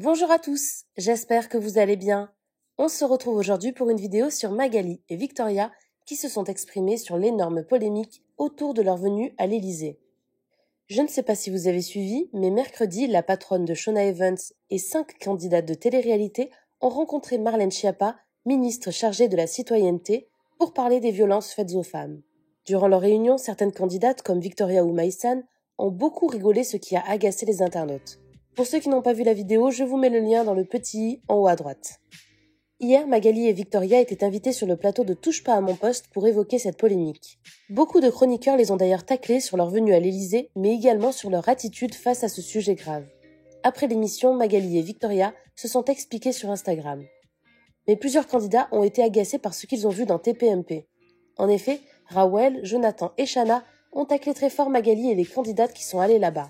Bonjour à tous, j'espère que vous allez bien. On se retrouve aujourd'hui pour une vidéo sur Magali et Victoria qui se sont exprimées sur l'énorme polémique autour de leur venue à l'Élysée. Je ne sais pas si vous avez suivi, mais mercredi, la patronne de Shawna Evans et 5 candidates de télé-réalité ont rencontré Marlène Schiappa, ministre chargée de la citoyenneté, pour parler des violences faites aux femmes. Durant leur réunion, certaines candidates, comme Victoria ou Maïsan, ont beaucoup rigolé, ce qui a agacé les internautes. Pour ceux qui n'ont pas vu la vidéo, je vous mets le lien dans le petit i en haut à droite. Hier, Magali et Victoria étaient invitées sur le plateau de Touche pas à mon poste pour évoquer cette polémique. Beaucoup de chroniqueurs les ont d'ailleurs taclés sur leur venue à l'Élysée, mais également sur leur attitude face à ce sujet grave. Après l'émission, Magali et Victoria se sont expliquées sur Instagram. Mais plusieurs candidats ont été agacés par ce qu'ils ont vu dans TPMP. En effet, Rawel, Jonathan et Shana ont taclé très fort Magali et les candidates qui sont allées là-bas.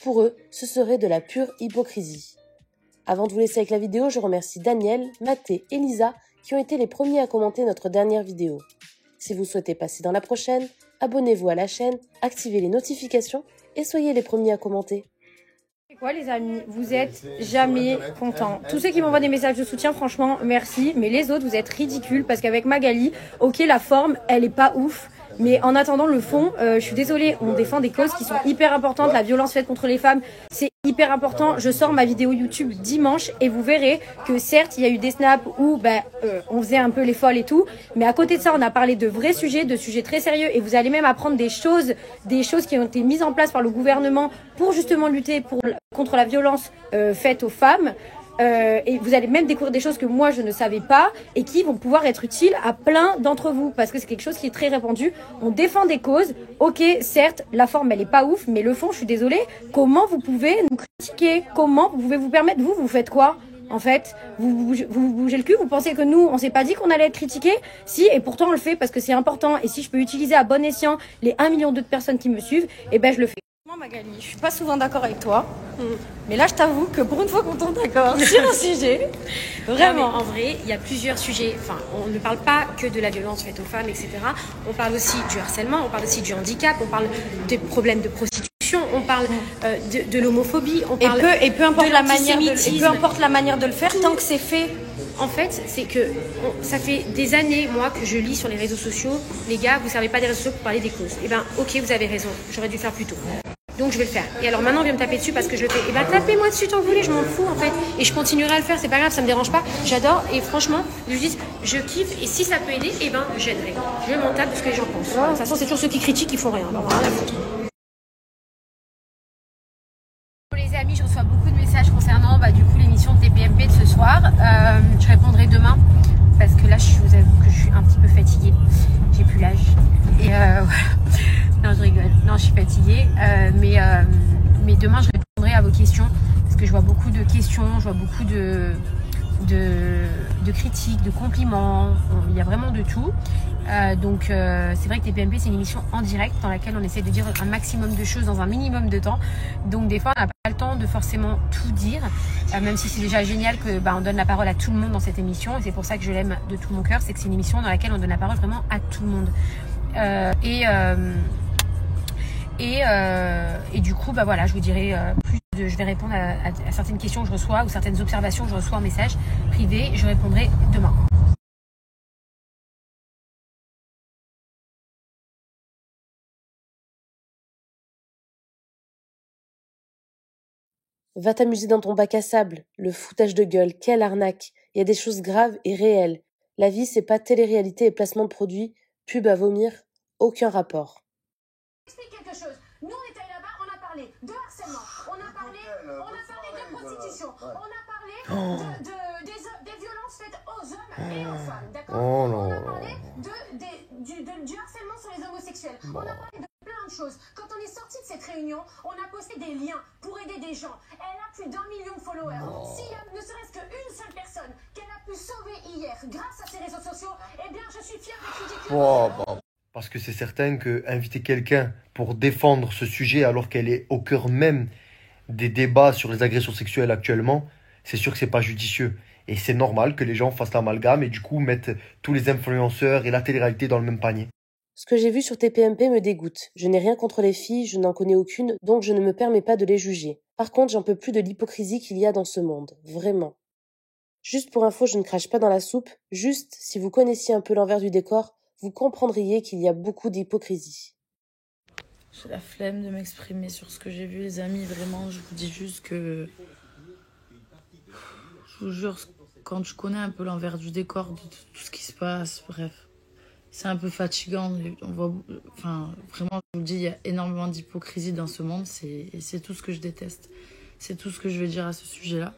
Pour eux, ce serait de la pure hypocrisie. Avant de vous laisser avec la vidéo, je remercie Daniel, Mathé et Lisa qui ont été les premiers à commenter notre dernière vidéo. Si vous souhaitez passer dans la prochaine, abonnez-vous à la chaîne, activez les notifications et soyez les premiers à commenter. C'est quoi les amis, vous êtes jamais contents. Tous ceux qui m'envoient des messages de soutien, franchement, merci. Mais les autres, vous êtes ridicules parce qu'avec Magali, ok, la forme, elle est pas ouf. Mais en attendant le fond, je suis désolée, on défend des causes qui sont hyper importantes. La violence faite contre les femmes, c'est hyper important. Je sors ma vidéo YouTube dimanche et vous verrez que certes, il y a eu des snaps où on faisait un peu les folles et tout. Mais à côté de ça, on a parlé de vrais sujets, de sujets très sérieux. Et vous allez même apprendre des choses qui ont été mises en place par le gouvernement pour justement lutter contre la violence faite aux femmes. Et vous allez même découvrir des choses que moi je ne savais pas et qui vont pouvoir être utiles à plein d'entre vous parce que c'est quelque chose qui est très répandu. On défend des causes, ok, certes la forme elle est pas ouf, mais le fond, je suis désolée, comment vous pouvez nous critiquer? Comment vous pouvez vous permettre? Vous faites quoi en fait? Vous bougez le cul? Vous pensez que nous on s'est pas dit qu'on allait être critiqués? Si, et pourtant on le fait parce que c'est important. Et si je peux utiliser à bon escient les 1 million de personnes qui me suivent, et ben je le fais. Magali, je suis pas souvent d'accord avec toi, mais là je t'avoue que pour une fois qu'on tombe d'accord sur un sujet, vraiment. Non, en vrai, il y a plusieurs sujets. Enfin, on ne parle pas que de la violence faite aux femmes, etc. On parle aussi du harcèlement, on parle aussi du handicap, on parle des problèmes de prostitution, on parle de l'homophobie, on parle et peu importe de la manière l'antisémitisme. peu importe la manière de le faire, tant que c'est fait. En fait, c'est que ça fait des années, moi, que je lis sur les réseaux sociaux, les gars, vous ne servez pas des réseaux sociaux pour parler des causes. Eh ben, ok, vous avez raison, j'aurais dû le faire plus tôt. Donc je vais le faire. Et alors maintenant on vient me taper dessus parce que je le fais. Et bah tapez-moi dessus tant que vous voulez, je m'en fous en fait. Et je continuerai à le faire, c'est pas grave, ça me dérange pas. J'adore et franchement, je dis, je kiffe et si ça peut aider, eh ben j'aiderai. Je m'en tape de ce que les gens pensent. De toute façon, c'est toujours ceux qui critiquent qui font rien. Alors, rien à foutre. Les amis, je reçois beaucoup de messages concernant du coup l'émission de TPMP de ce soir. Je répondrai demain parce que là je vous avoue que je suis un petit peu fatiguée. J'ai plus l'âge. Et voilà. Non, je rigole. Non, je suis fatiguée. Mais demain, je répondrai à vos questions parce que je vois beaucoup de questions, je vois beaucoup de critiques, de compliments. Il y a vraiment de tout. Donc, c'est vrai que TPMP, c'est une émission en direct dans laquelle on essaie de dire un maximum de choses dans un minimum de temps. Donc, des fois, on n'a pas le temps de forcément tout dire, même si c'est déjà génial que on donne la parole à tout le monde dans cette émission. Et c'est pour ça que je l'aime de tout mon cœur. C'est que c'est une émission dans laquelle on donne la parole vraiment à tout le monde. Et du coup, voilà, je vous dirai je vais répondre à certaines questions que je reçois ou certaines observations que je reçois en message privé. Je répondrai demain. Va t'amuser dans ton bac à sable, le foutage de gueule, quelle arnaque. Il y a des choses graves et réelles. La vie, c'est pas télé-réalité et placement de produits, pub à vomir, aucun rapport. Explique quelque chose. Nous, on était là-bas, on a parlé de harcèlement, on a parlé de prostitution, on a parlé des violences faites aux hommes et aux femmes, d'accord? On a parlé du harcèlement sur les homosexuels, on a parlé de plein de choses. Quand on est sorti de cette réunion, on a posté des liens pour aider des gens. Elle a plus d'1 million de followers. S'il y a ne serait-ce qu'une seule personne qu'elle a pu sauver hier grâce à ses réseaux sociaux, eh bien, je suis fière d'être ridicule. Parce que c'est certain qu'inviter quelqu'un pour défendre ce sujet alors qu'elle est au cœur même des débats sur les agressions sexuelles actuellement, c'est sûr que c'est pas judicieux. Et c'est normal que les gens fassent l'amalgame et du coup mettent tous les influenceurs et la télé-réalité dans le même panier. Ce que j'ai vu sur TPMP me dégoûte. Je n'ai rien contre les filles, je n'en connais aucune, donc je ne me permets pas de les juger. Par contre, j'en peux plus de l'hypocrisie qu'il y a dans ce monde, vraiment. Juste pour info, je ne crache pas dans la soupe, juste si vous connaissiez un peu l'envers du décor, vous comprendriez qu'il y a beaucoup d'hypocrisie. J'ai la flemme de m'exprimer sur ce que j'ai vu, les amis. Vraiment, je vous dis juste que... Je vous jure, quand je connais un peu l'envers du décor de tout ce qui se passe, bref, c'est un peu fatigant. On voit... Enfin, vraiment, je vous le dis, il y a énormément d'hypocrisie dans ce monde. Et c'est tout ce que je déteste. C'est tout ce que je vais dire à ce sujet-là.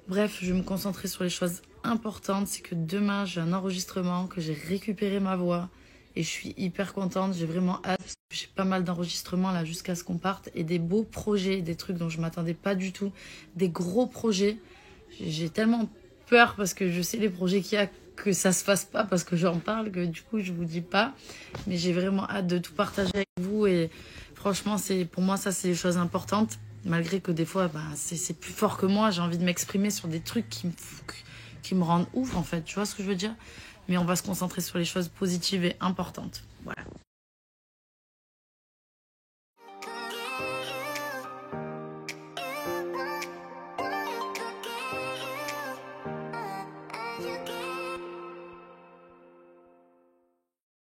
Bref, je vais me concentrer sur les choses importantes. C'est que demain, j'ai un enregistrement, que j'ai récupéré ma voix. Et je suis hyper contente. J'ai vraiment hâte. J'ai pas mal d'enregistrements là jusqu'à ce qu'on parte. Et des beaux projets, des trucs dont je m'attendais pas du tout. Des gros projets. J'ai tellement peur parce que je sais les projets qu'il y a que ça se fasse pas parce que j'en parle, que du coup je vous dis pas. Mais j'ai vraiment hâte de tout partager avec vous. Et franchement, pour moi, ça c'est les choses importantes. Malgré que des fois, c'est plus fort que moi. J'ai envie de m'exprimer sur des trucs qui me rendent ouf, en fait. Tu vois ce que je veux dire? Mais on va se concentrer sur les choses positives et importantes. Voilà.